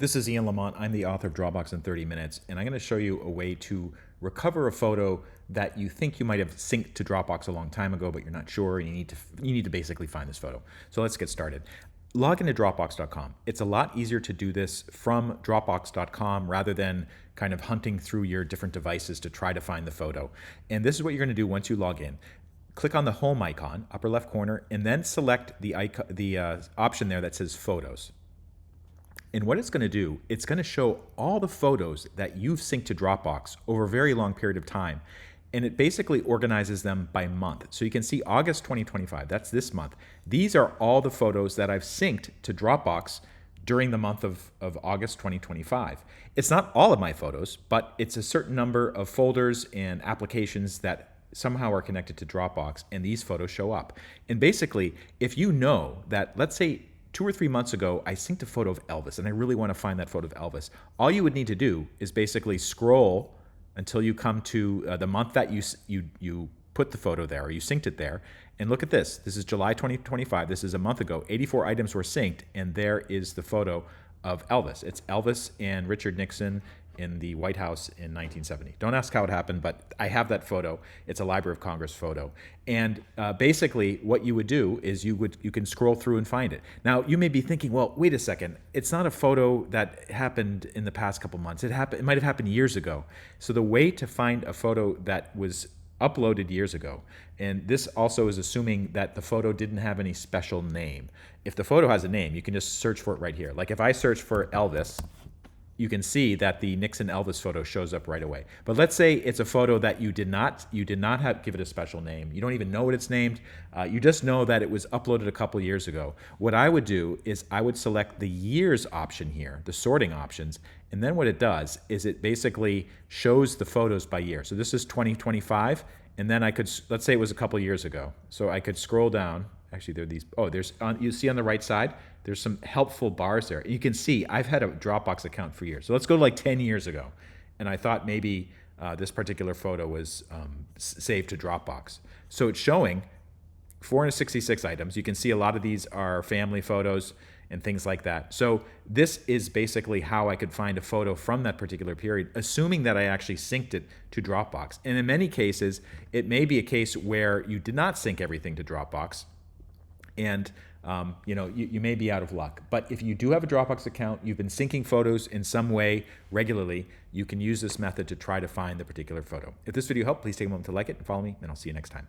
This is Ian Lamont. I'm the author of Dropbox in 30 Minutes, and I'm going to show you a way to recover a photo that you think you might have synced to Dropbox a long time ago, but you're not sure, and you need to basically find this photo. So let's get started. Log into Dropbox.com. It's a lot easier to do this from Dropbox.com rather than kind of hunting through your different devices to try to find the photo. And this is what you're going to do once you log in. Click on the home icon, upper left corner, and then select the option there that says Photos. And what it's going to do, it's going to show all the photos that you've synced to Dropbox over a very long period of time. And it basically organizes them by month. So you can see August 2025, that's this month. These are all the photos that I've synced to Dropbox during the month of August 2025. It's not all of my photos, but it's a certain number of folders and applications that somehow are connected to Dropbox, and these photos show up. And basically, if you know that, let's say, 2 or 3 months ago, I synced a photo of Elvis, and I really want to find that photo of Elvis. All you would need to do is basically scroll until you come to the month that you put the photo there, or you synced it there, and look at this. This is July 2025. This is a month ago. 84 items were synced, and there is the photo of Elvis. It's Elvis and Richard Nixon in the White House in 1970. Don't ask how it happened, but I have that photo. It's a Library of Congress photo. And basically what you would do is you can scroll through and find it. Now, you may be thinking, well, wait a second. It's not a photo that happened in the past couple months. It might have happened years ago. So the way to find a photo that was uploaded years ago, and this also is assuming that the photo didn't have any special name. If the photo has a name, you can just search for it right here. Like if I search for Elvis, you can see that the Nixon Elvis photo shows up right away. But let's say it's a photo that you did not give it a special name. You don't even know what it's named. You just know that it was uploaded a couple years ago. What I would do is I would select the years option here, the sorting options, and then what it does is it basically shows the photos by year. So this is 2025, and then I could, let's say it was a couple years ago. So I could scroll down. Actually, there are these, you see on the right side, there's some helpful bars there. You can see I've had a Dropbox account for years. So let's go to like 10 years ago. And I thought maybe this particular photo was saved to Dropbox. So it's showing 466 items. You can see a lot of these are family photos and things like that. So this is basically how I could find a photo from that particular period, assuming that I actually synced it to Dropbox. And in many cases, it may be a case where you did not sync everything to Dropbox, and you may be out of luck. But if you do have a Dropbox account, you've been syncing photos in some way regularly, you can use this method to try to find the particular photo. If this video helped, please take a moment to like it and follow me, and I'll see you next time.